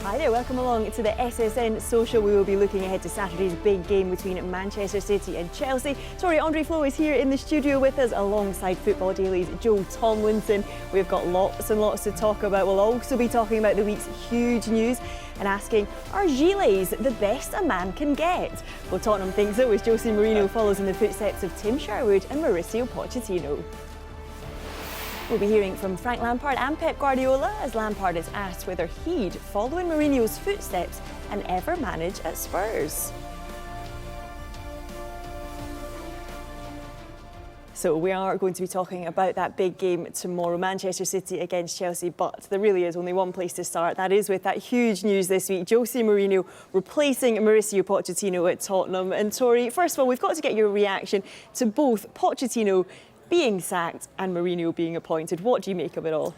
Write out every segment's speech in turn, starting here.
Hi there, welcome along to the SSN Social. We will be looking ahead to Saturday's big game between Manchester City and Chelsea. Sorry, Andre Flo is here in the studio with us alongside Football Daily's Joe Thomlinson. We've got lots and lots to talk about. We'll also be talking about the week's huge news and asking, are gilets the best a man can get? Well, Tottenham thinks so, as Jose Mourinho follows in the footsteps of Tim Sherwood and Mauricio Pochettino. We'll be hearing from Frank Lampard and Pep Guardiola as Lampard is asked whether he'd follow in Mourinho's footsteps and ever manage at Spurs. So we are going to be talking about that big game tomorrow, Manchester City against Chelsea, but there really is only one place to start. That is with that huge news this week, Jose Mourinho replacing Mauricio Pochettino at Tottenham. And Tori, first of all, we've got to get your reaction to both Pochettino being sacked and Mourinho being appointed. What do you make of it all?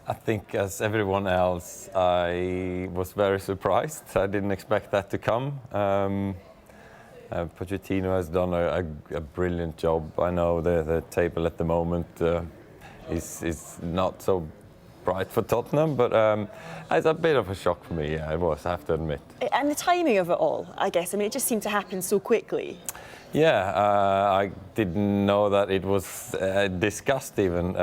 I think, as everyone else, I was very surprised. I didn't expect that to come. Pochettino has done a brilliant job. I know the table at the moment is not so bright for Tottenham, but it's a bit of a shock for me, yeah, it was, I have to admit. And the timing of it all, I guess. I mean, it just seemed to happen so quickly. Yeah, I didn't know that it was discussed even.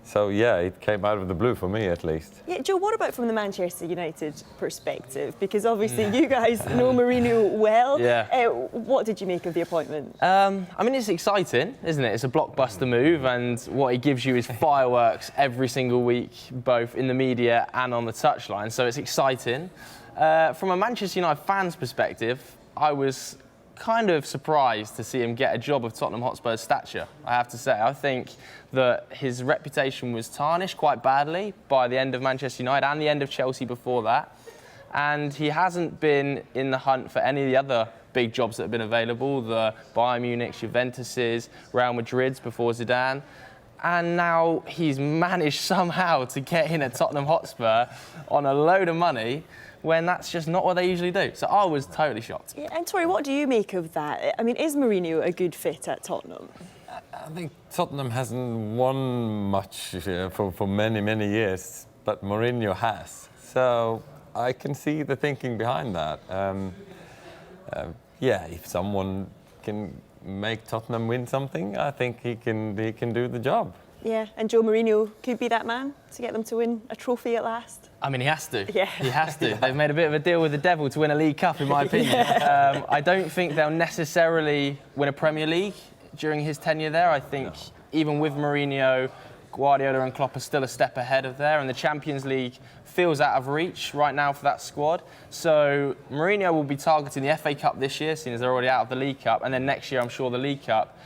So yeah, it came out of the blue for me at least. Yeah, Joe, what about from the Manchester United perspective? Because obviously you guys know Mourinho well. Yeah. What did you make of the appointment? I mean, it's exciting, isn't it? It's a blockbuster move, and what he gives you is fireworks every single week, both in the media and on the touchline. So it's exciting. From a Manchester United fan's perspective, I was kind of surprised to see him get a job of Tottenham Hotspur's stature, I have to say. I think that his reputation was tarnished quite badly by the end of Manchester United and the end of Chelsea before that. And he hasn't been in the hunt for any of the other big jobs that have been available, the Bayern Munich's, Juventus's, Real Madrid's before Zidane. And now he's managed somehow to get in at Tottenham Hotspur on a load of money, when that's just not what they usually do. So I was totally shocked. Yeah, and Tori, what do you make of that? I mean, is Mourinho a good fit at Tottenham? I think Tottenham hasn't won much for many, many years, but Mourinho has. So I can see the thinking behind that. Yeah, if someone can make Tottenham win something, I think he can do the job. Yeah, and Joe Mourinho could be that man to get them to win a trophy at last. I mean, he has to. Yeah. He has to. They've made a bit of a deal with the devil to win a League Cup, in my opinion. Yeah. I don't think they'll necessarily win a Premier League during his tenure there. I think even with Mourinho, Guardiola and Klopp are still a step ahead of there, and the Champions League feels out of reach right now for that squad. So Mourinho will be targeting the FA Cup this year, seeing as they're already out of the League Cup, and then next year I'm sure the League Cup.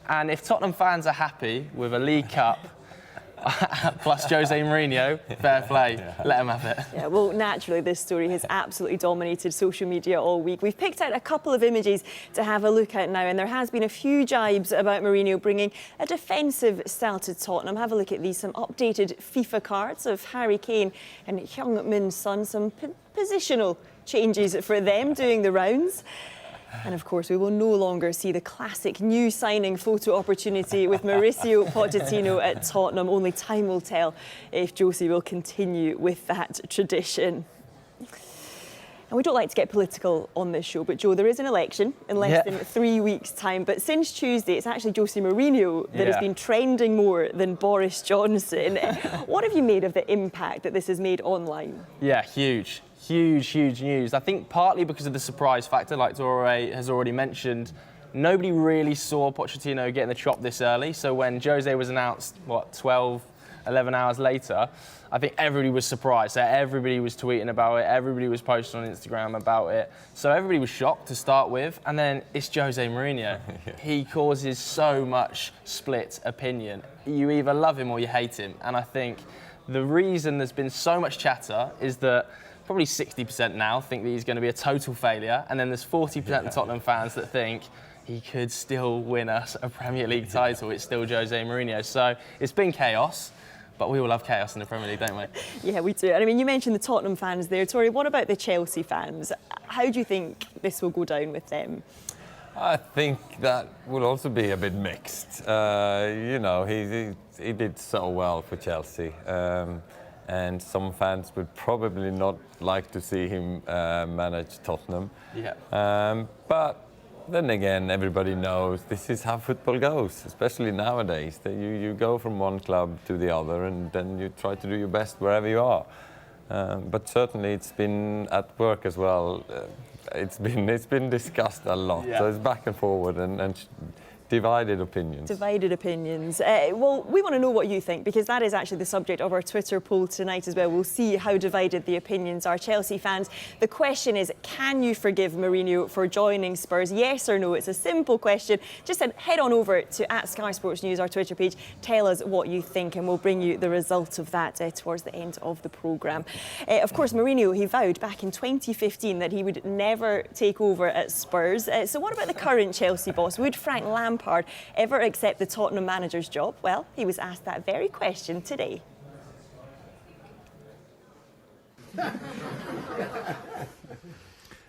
And if Tottenham fans are happy with a League Cup plus Jose Mourinho, fair play, let him have it. Yeah, well, naturally, this story has absolutely dominated social media all week. We've picked out a couple of images to have a look at now, and there has been a few jibes about Mourinho bringing a defensive style to Tottenham. Have a look at these, some updated FIFA cards of Harry Kane and Heung-min Son, some positional changes for them doing the rounds. And of course, we will no longer see the classic new signing photo opportunity with Mauricio Pochettino at Tottenham. Only time will tell if Jose will continue with that tradition. And we don't like to get political on this show, but Joe, there is an election in less than 3 weeks' time. But since Tuesday, it's actually Jose Mourinho that has been trending more than Boris Johnson. What have you made of the impact that this has made online? Yeah, huge. Huge news. I think partly because of the surprise factor, like Dore has already mentioned. Nobody really saw Pochettino getting the chop this early. So when Jose was announced, 11 hours later, I think everybody was surprised. So everybody was tweeting about it. Everybody was posting on Instagram about it. So everybody was shocked to start with. And then it's Jose Mourinho. He causes so much split opinion. You either love him or you hate him. And I think the reason there's been so much chatter is that probably 60% now think that he's going to be a total failure, and then there's 40% of Tottenham fans that think he could still win us a Premier League title. It's still Jose Mourinho. So it's been chaos, but we all love chaos in the Premier League, don't we? Yeah, we do. And I mean, you mentioned the Tottenham fans there. Tori, what about the Chelsea fans? How do you think this will go down with them? I think that will also be a bit mixed. You know, he did so well for Chelsea. and some fans would probably not like to see him manage Tottenham. Yeah. But then again, everybody knows this is how football goes, especially nowadays. That you go from one club to the other, and then you try to do your best wherever you are. But certainly, it's been at work as well. It's been discussed a lot. Yeah. So it's back and forward and divided opinions. Divided opinions. Well, we want to know what you think, because that is actually the subject of our Twitter poll tonight as well. We'll see how divided the opinions are. Chelsea fans, the question is, can you forgive Mourinho for joining Spurs? Yes or no? It's a simple question. Just head on over to @Sky Sports News, our Twitter page. Tell us what you think, and we'll bring you the result of that towards the end of the programme. Of course, Mourinho, he vowed back in 2015 that he would never take over at Spurs. So what about the current Chelsea boss? Would Frank Lampard ever accept the Tottenham manager's job? Well, he was asked that very question today.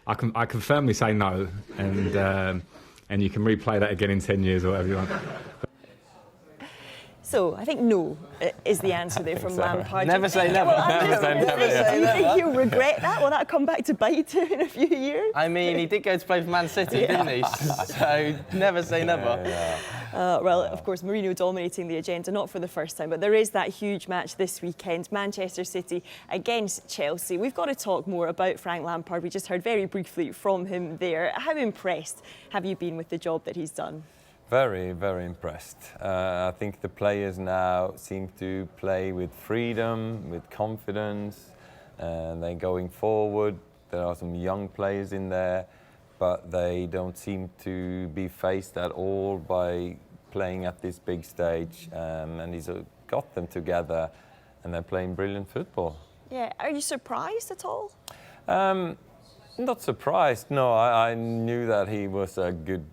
I can firmly say no, and you can replay that again in 10 years or whatever you want. So I think no is the answer there from Lampard. Never say never. Well, I'm just Never gonna say say, do you think he'll regret that? Will that come back to bite him in a few years? I mean, he did go to play for Man City, didn't he? So never say never. Well, of course, Mourinho dominating the agenda, not for the first time, but there is that huge match this weekend, Manchester City against Chelsea. We've got to talk more about Frank Lampard. We just heard very briefly from him there. How impressed have you been with the job that he's done? Very, very impressed. I think the players now seem to play with freedom, with confidence, and they're going forward. There are some young players in there, but they don't seem to be faced at all by playing at this big stage. And he's got them together, and they're playing brilliant football. Yeah, are you surprised at all? Not surprised, no. I knew that he was a good,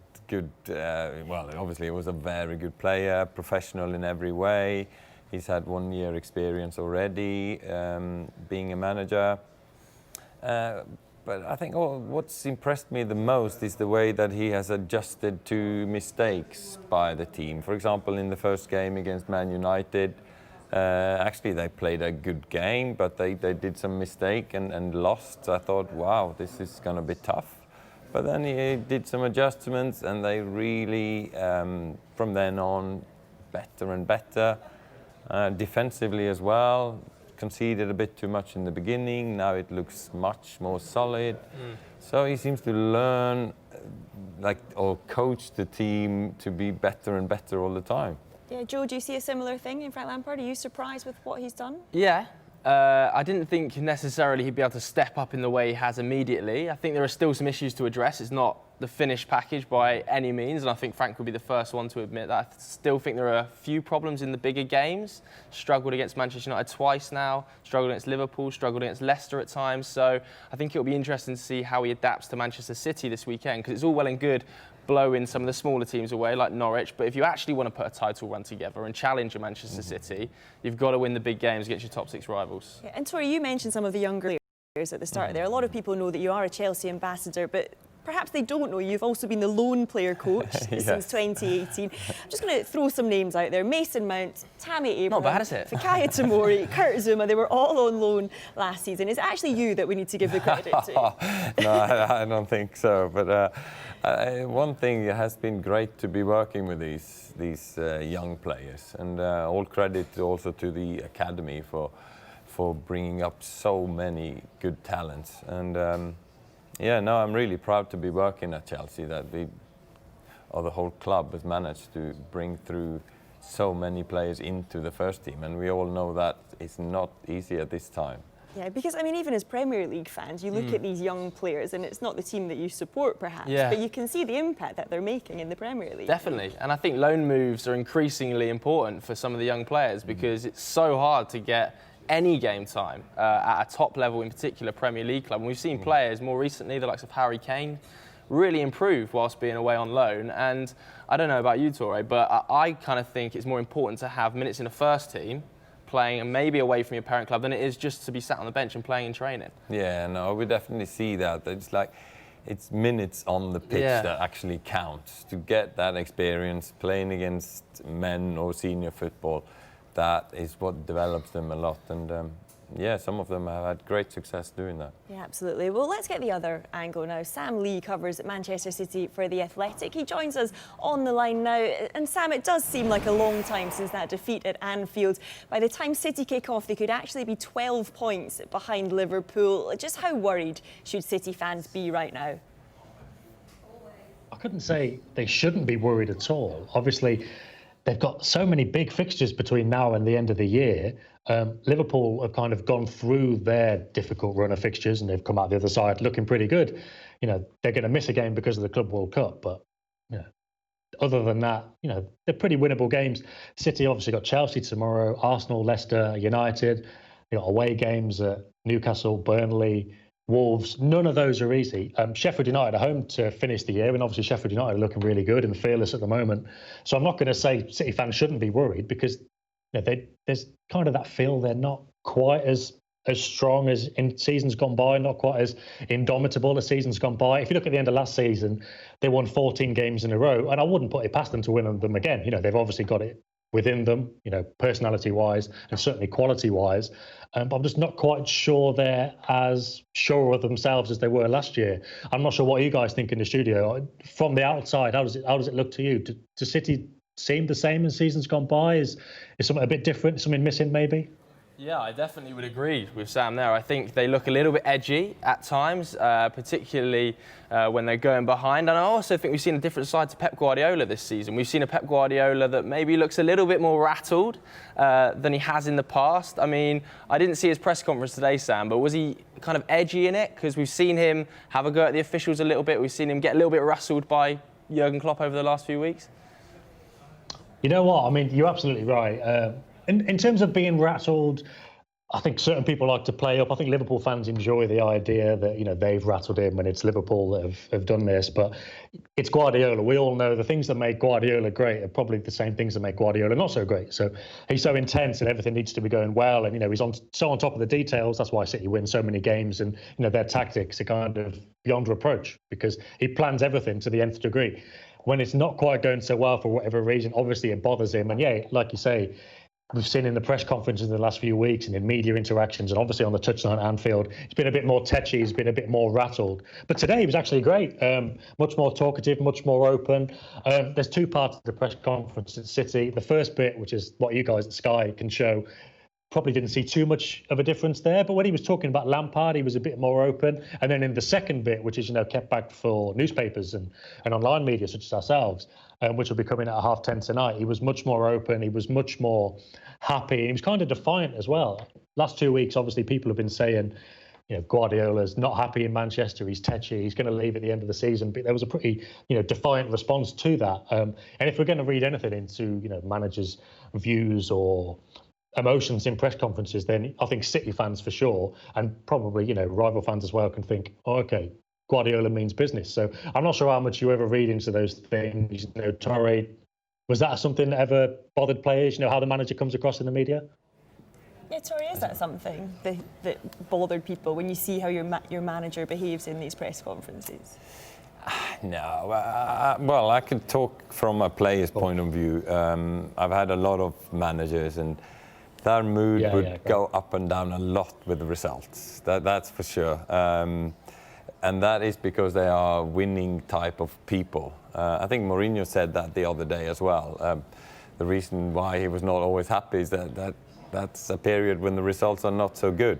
well, obviously he was a very good player, professional in every way. He's had 1 year experience already being a manager. But I think what's impressed me the most is the way that he has adjusted to mistakes by the team. For example, in the first game against Man United, actually they played a good game, but they did some mistake and lost. So I thought, wow, this is going to be tough. But then he did some adjustments, and they really, from then on, better and better. Defensively as well, conceded a bit too much in the beginning. Now it looks much more solid. So he seems to learn, or coach the team to be better and better all the time. Yeah, Joe, do you see a similar thing in Frank Lampard? Are you surprised with what he's done? Yeah. I didn't think necessarily he'd be able to step up in the way he has immediately. I think there are still some issues to address. It's not the finished package by any means, and I think Frank would be the first one to admit that. I still think there are a few problems in the bigger games. Struggled against Manchester United twice now, struggled against Liverpool, struggled against Leicester at times. So I think it'll be interesting to see how he adapts to Manchester City this weekend, because it's all well and good blowing some of the smaller teams away like Norwich, but if you actually want to put a title run together and challenge a Manchester City, you've got to win the big games against your top 6 rivals. Yeah, and Tori, you mentioned some of the younger players at the start there. A lot of people know that you are a Chelsea ambassador, but perhaps they don't know you've also been the lone player coach since 2018. I'm just going to throw some names out there. Mason Mount, Tammy Abraham, Not bad, is it? Fikayo Tomori, Kurt Zouma. They were all on loan last season. Is it actually you that we need to give the credit to? No, I don't think so. But one thing, it has been great to be working with these young players, and all credit also to the academy for bringing up so many good talents. And yeah, no, I'm really proud to be working at Chelsea, that the whole club has managed to bring through so many players into the first team, and we all know that it's not easy at this time. Yeah, because I mean, even as Premier League fans, you look at these young players, and it's not the team that you support, perhaps, but you can see the impact that they're making in the Premier League. Definitely, and I think loan moves are increasingly important for some of the young players, because it's so hard to get any game time at a top level, in particular Premier League club. And we've seen players more recently, the likes of Harry Kane, really improve whilst being away on loan. And I don't know about you, Tore, but I kind of think it's more important to have minutes in the first team, playing and maybe away from your parent club, than it is just to be sat on the bench and playing in training. Yeah, no, we definitely see that. It's minutes on the pitch that actually counts. To get that experience playing against men or senior football, that is what develops them a lot. And yeah, some of them have had great success doing that. Yeah, absolutely. Well, let's get the other angle now. Sam Lee covers Manchester City for The Athletic. He joins us on the line now. And Sam, it does seem like a long time since that defeat at Anfield. By the time City kick off, they could actually be 12 points behind Liverpool. Just how worried should City fans be right now? I couldn't say they shouldn't be worried at all. Obviously, they've got so many big fixtures between now and the end of the year. Liverpool have kind of gone through their difficult run of fixtures and they've come out the other side looking pretty good. You know, they're going to miss a game because of the Club World Cup, but you know, other than that, you know, they're pretty winnable games. City obviously got Chelsea tomorrow, Arsenal, Leicester, United. They got away games at Newcastle, Burnley, Wolves. None of those are easy. Sheffield United are home to finish the year, and obviously Sheffield United are looking really good and fearless at the moment. So I'm not going to say City fans shouldn't be worried because you know, there's kind of that feel they're not quite as strong as in seasons gone by, not quite as indomitable as seasons gone by. If you look at the end of last season, they won 14 games in a row, and I wouldn't put it past them to win them again. You know, they've obviously got it within them, you know, personality-wise and certainly quality-wise. But I'm just not quite sure they're as sure of themselves as they were last year. I'm not sure what you guys think in the studio. From the outside, how does it look to you? Does City seem the same as seasons gone by? Is something a bit different? Something missing maybe? Yeah, I definitely would agree with Sam there. I think they look a little bit edgy at times, particularly when they're going behind. And I also think we've seen a different side to Pep Guardiola this season. We've seen a Pep Guardiola that maybe looks a little bit more rattled than he has in the past. I mean, I didn't see his press conference today, Sam, but was he kind of edgy in it? Because we've seen him have a go at the officials a little bit. We've seen him get a little bit rustled by Jurgen Klopp over the last few weeks. You know what? I mean, you're absolutely right. In terms of being rattled, I think certain people like to play up. I think Liverpool fans enjoy the idea that, you know, they've rattled him and it's Liverpool that have done this. But it's Guardiola. We all know the things that make Guardiola great are probably the same things that make Guardiola not so great. So he's so intense and everything needs to be going well. And, you know, he's so on top of the details. That's why City win so many games. And, you know, their tactics are kind of beyond reproach because he plans everything to the nth degree. When it's not quite going so well for whatever reason, obviously it bothers him. And yeah, like you say, we've seen in the press conferences in the last few weeks and in media interactions and obviously on the touchline at Anfield, he's been a bit more tetchy, he's been a bit more rattled. But today he was actually great, much more talkative, much more open. There's two parts of the press conference at City. The first bit, which is what you guys at Sky can show, probably didn't see too much of a difference there. But when he was talking about Lampard, he was a bit more open. And then in the second bit, which is, you know, kept back for newspapers and online media such as ourselves, which will be coming at 10:30 tonight, he was much more open. He was much more happy. And he was kind of defiant as well. Last 2 weeks, obviously, people have been saying, you know, Guardiola's not happy in Manchester. He's tetchy. He's going to leave at the end of the season. But there was a pretty, you know, defiant response to that. And if we're going to read anything into, you know, managers' views or emotions in press conferences, then I think City fans for sure, and probably, you know, rival fans as well, can think, oh, okay, Guardiola means business. So I'm not sure how much you ever read into those things. You know, Torre, was that something that ever bothered players? You know, how the manager comes across in the media? Yeah, Tori, is that something that bothered people when you see how your manager behaves in these press conferences? No, well, I can talk from a player's point of view. I've had a lot of managers and their mood would go up and down a lot with the results. That's for sure. And that is because they are winning type of people. I think Mourinho said that the other day as well. The reason why he was not always happy is that's a period when the results are not so good.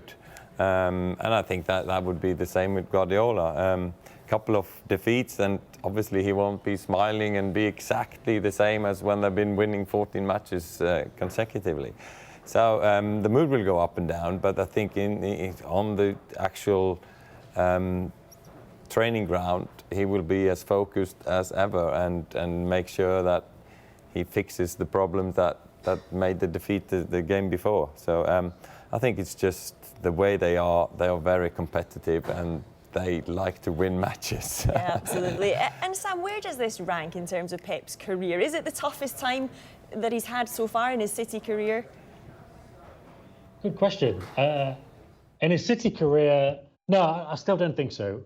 And I think that would be the same with Guardiola. Couple of defeats and obviously he won't be smiling and be exactly the same as when they've been winning 14 matches consecutively. So the mood will go up and down, but I think on the actual training ground, he will be as focused as ever and make sure that he fixes the problems that made the defeat the game before. So I think it's just the way they are very competitive and they like to win matches. Yeah, absolutely. And Sam, where does this rank in terms of Pep's career? Is it the toughest time that he's had so far in his City career? Good question. In his City career, no, I still don't think so.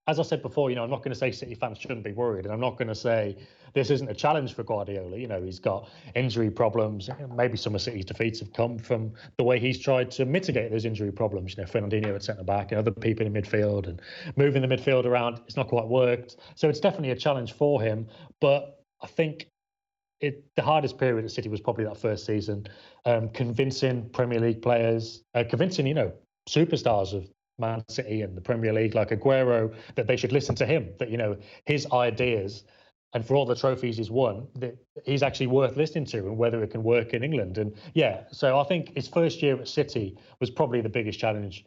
as I said before, I'm not going to say City fans shouldn't be worried, and I'm not going to say this isn't a challenge for Guardiola. He's got injury problems. Maybe some of City's defeats have come from the way he's tried to mitigate those injury problems. Fernandinho at centre back and other people in midfield and moving the midfield around. It's not quite worked, so it's definitely a challenge for him. But I think the hardest period at City was probably that first season, convincing Premier League players, convincing superstars of Man City and the Premier League, like Aguero, that they should listen to him, that his ideas, and for all the trophies he's won, that he's actually worth listening to, and whether it can work in England. And yeah, so I think his first year at City was probably the biggest challenge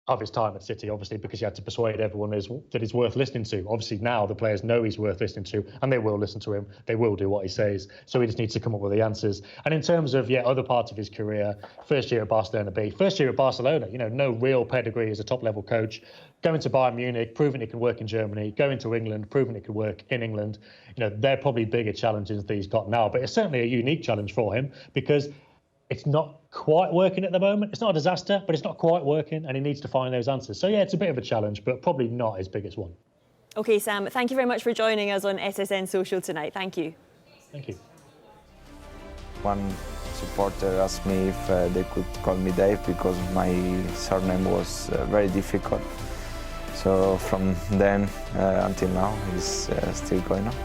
of his time at City, obviously, because he had to persuade everyone that he's worth listening to. Obviously, now the players know he's worth listening to, and they will listen to him. They will do what he says. So he just needs to come up with the answers. And in terms of other parts of his career, first year at Barcelona B, first year at Barcelona, no real pedigree as a top-level coach. Going to Bayern Munich, proving it can work in Germany. Going to England, proving it can work in England. They're probably bigger challenges that he's got now. But it's certainly a unique challenge for him because it's not quite working at the moment. It's not a disaster, but it's not quite working, and he needs to find those answers. So, yeah, it's a bit of a challenge, but probably not his biggest one. OK, Sam, thank you very much for joining us on SSN Social tonight. Thank you. Thank you. One supporter asked me if they could call me Dave because my surname was very difficult. So from then until now, it's still going on.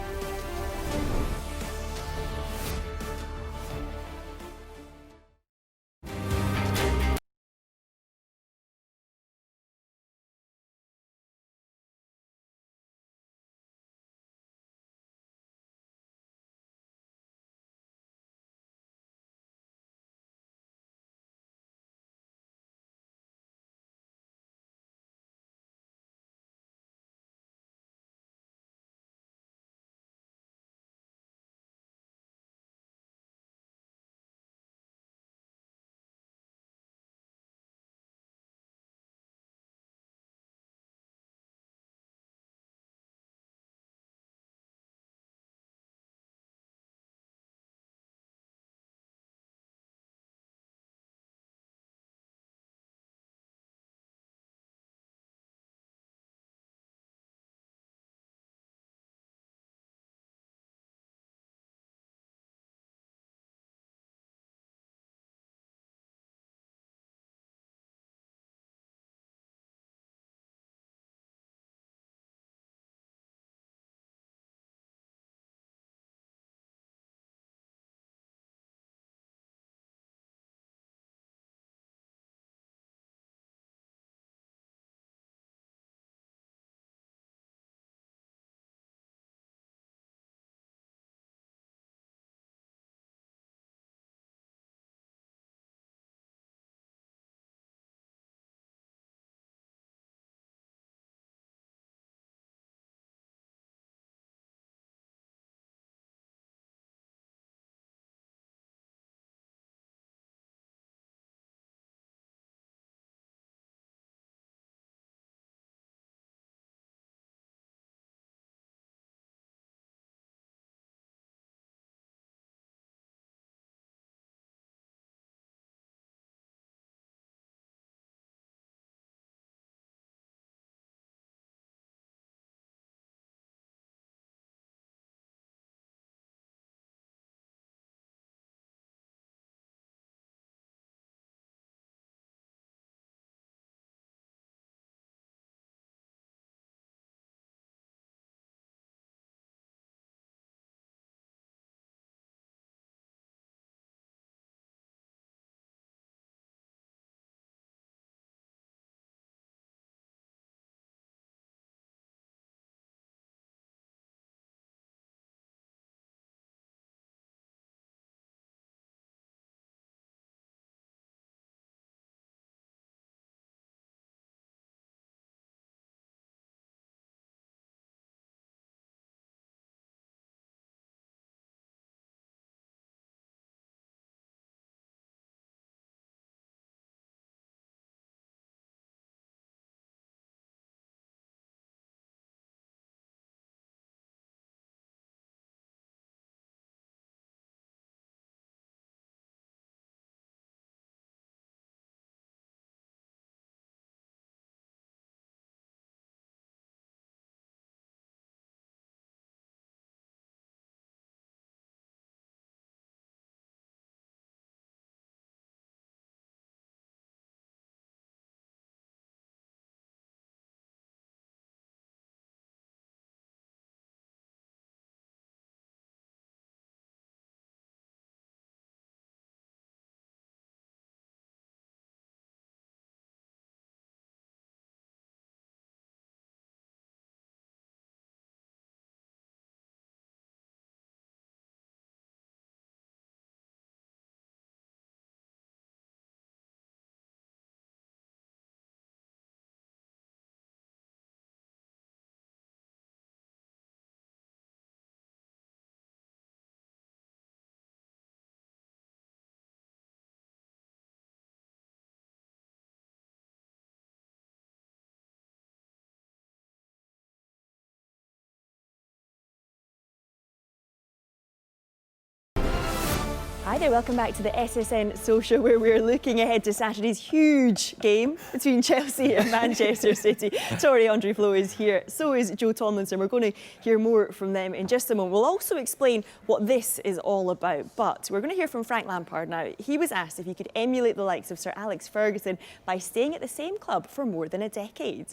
Hi there, welcome back to the SSN Social, where we're looking ahead to Saturday's huge game between Chelsea and Manchester City. Tori Andre Flo is here, so is Joe Thomlinson. We're going to hear more from them in just a moment. We'll also explain what this is all about, but we're going to hear from Frank Lampard now. He was asked if he could emulate the likes of Sir Alex Ferguson by staying at the same club for more than a decade.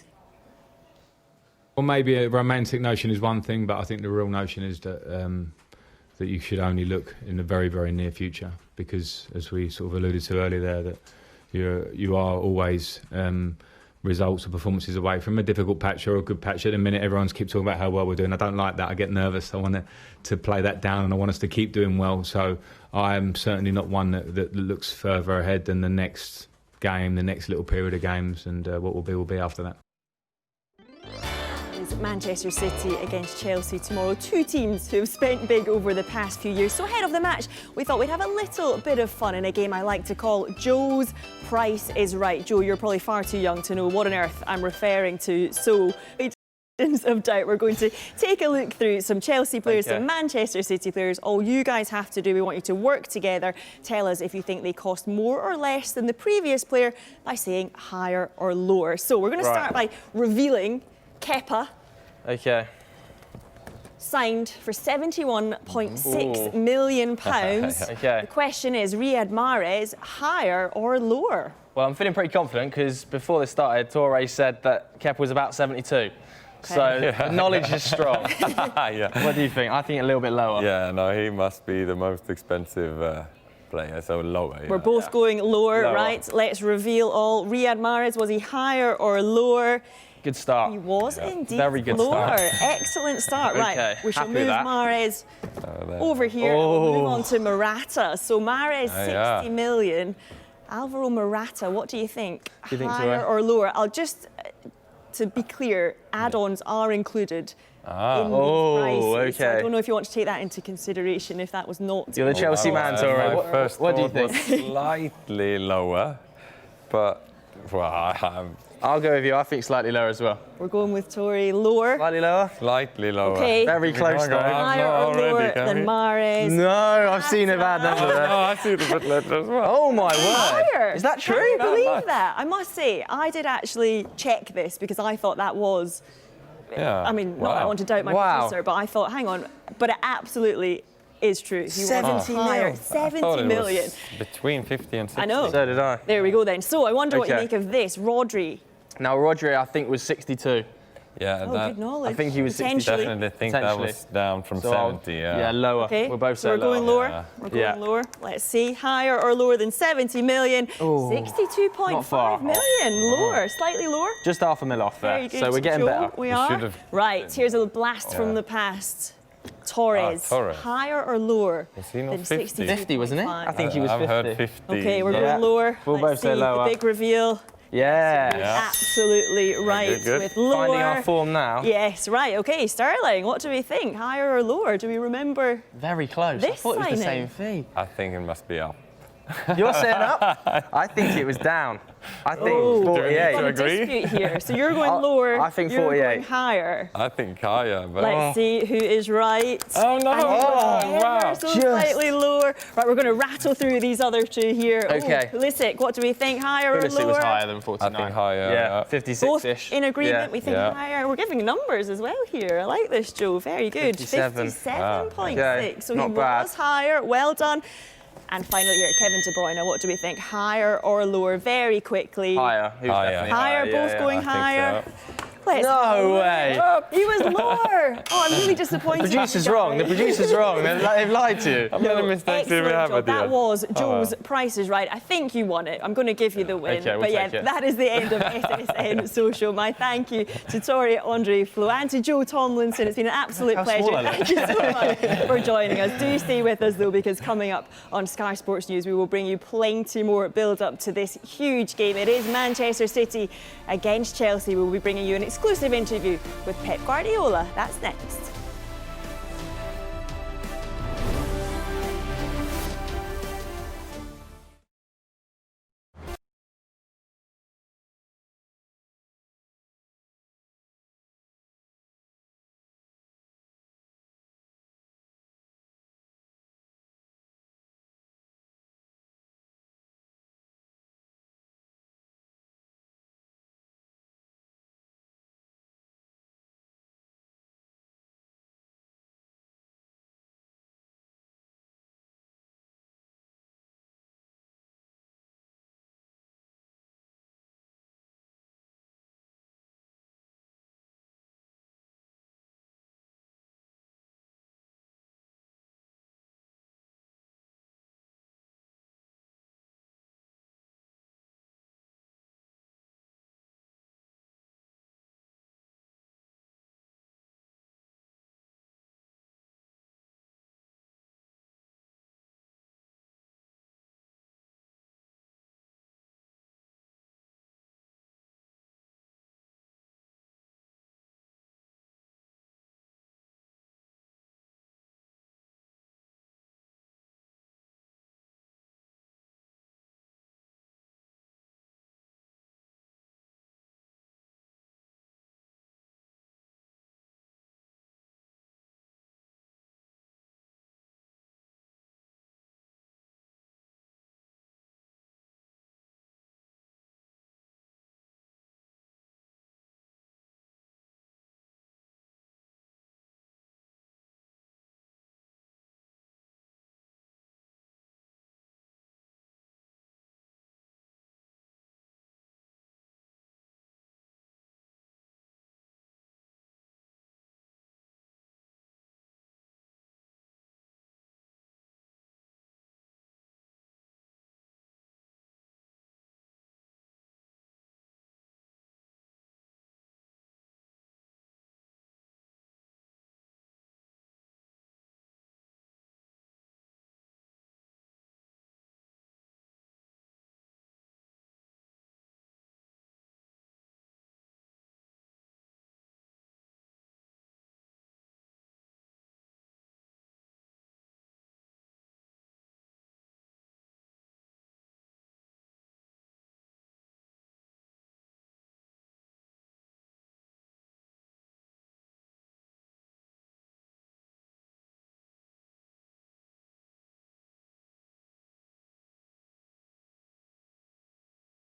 Well, maybe a romantic notion is one thing, but I think the real notion is that that you should only look in the very, very near future, because, as we sort of alluded to earlier there, that you are always results or performances away from a difficult patch or a good patch. At the minute, everyone's keep talking about how well we're doing. I don't like that. I get nervous. I want to play that down, and I want us to keep doing well. So I am certainly not one that looks further ahead than the next game, the next little period of games, and what will be after that. Manchester City against Chelsea tomorrow. Two teams who have spent big over the past few years. So ahead of the match, we thought we'd have a little bit of fun in a game I like to call Joe's Price is Right. Joe, you're probably far too young to know what on earth I'm referring to. So, of doubt, we're going to take a look through some Chelsea players, some Manchester City players. All you guys have to do, we want you to work together. Tell us if you think they cost more or less than the previous player by saying higher or lower. So we're going to start by revealing Kepa. Okay. Signed for £71.6 million. Okay. The question is, Riyad Mahrez, higher or lower? Well, I'm feeling pretty confident because before this started, Torre said that Kepa was about 72. So the knowledge is strong. What do you think? I think a little bit lower. Yeah, no, he must be the most expensive player, so lower. We're both going lower, right? Let's reveal all. Riyad Mahrez, was he higher or lower? Good start. He was indeed Very good lower. start. Excellent start. Right, Okay, we shall happy move with that. Mahrez over here. We'll move on to Morata. So Mahrez, 60 million. Alvaro Morata, what do you think? You think so, Higher or lower? I'll just, to be clear, add-ons are included in these prices. So I don't know if you want to take that into consideration, if that was not... You're the Chelsea man, Torre. What do you think? Slightly lower, but well, I'll go with you. I think slightly lower as well. We're going with Tory. Lower? Slightly lower? Slightly lower. Okay. Very close, though. Higher or lower than Mahrez? No, I've seen a bad number there. I see the bit later as well. Oh, my word. Higher. Is that true? Can you believe that? I must say, I did actually check this because I thought that was... I mean, not that I want to doubt my producer, but I thought, hang on, but it absolutely is true. He 70 was higher. mil. 70 million. Was between 50 and 60. I know. So did I. There we go then. So I wonder what you Okay. make of this. Rodri. Now, Rodri, I think, was 62. Yeah, Oh, good knowledge. I think he was 60. definitely think that was down from So 70. yeah, lower. Okay, We'll both so say we're going lower. lower. We're going lower. Let's see, higher or lower than 70 million? 62.5 million. Lower, slightly lower. Just half a mil off there. Very good. So we're getting Joe, better. We are. Right, here's a blast from the past. Torres, Torres. higher or lower Was he not than 50? 50, wasn't it? I think he was I've 50. heard 50. Okay, we're Yeah. going lower. We'll Let's both say see, lower. the big reveal. Yeah. Absolutely right good. with lower. Finding our form now. Yes, right. Okay, Sterling, what do we think? Higher or lower? Do we remember? Very close. I This thought it was the signing. same thing. I think it must be up. You're saying up? I think it was down. I think We've 48. got a agree? dispute here. So you're going lower. I think you're 48. going higher. I think higher, but... Let's see who is right. Oh, no. And Oh, wow. so slightly lower. Right, we're going to rattle through these other two here. Okay. Pulisic, what do we think? Higher or Pulisic lower? was higher than I 49. think higher. Yeah, Both 56-ish. in agreement. Yeah. We think Yeah. higher. We're giving numbers as well here. I like this, Joe. Very good. 57. 57.6. Okay. So Not he bad. was higher. Well done. And finally here, Kevin De Bruyne. What do we think? Higher or lower? Very quickly. Higher. He was Higher. definitely Higher, both yeah, going I think higher. so. Let's No have a look. way. He was lower. Oh, I'm really disappointed. The producer's wrong. The producer's wrong. They've lied to you. How many mistakes did we have Excellent at the job. That end? was Joe's Price is Right. I think you won it. I'm going to give you the win. Okay, we'll but yeah, take it. that is the end of SSN Social. My thank you to Tori Andre Flo and to Joe Tomlinson. It's been an absolute How pleasure. small I look. Thank you so much for joining us. Do stay with us though, because coming up on Sky Sports News, we will bring you plenty more build up to this huge game. It is Manchester City against Chelsea. We'll be bringing you an exclusive interview with Pep Guardiola. That's next.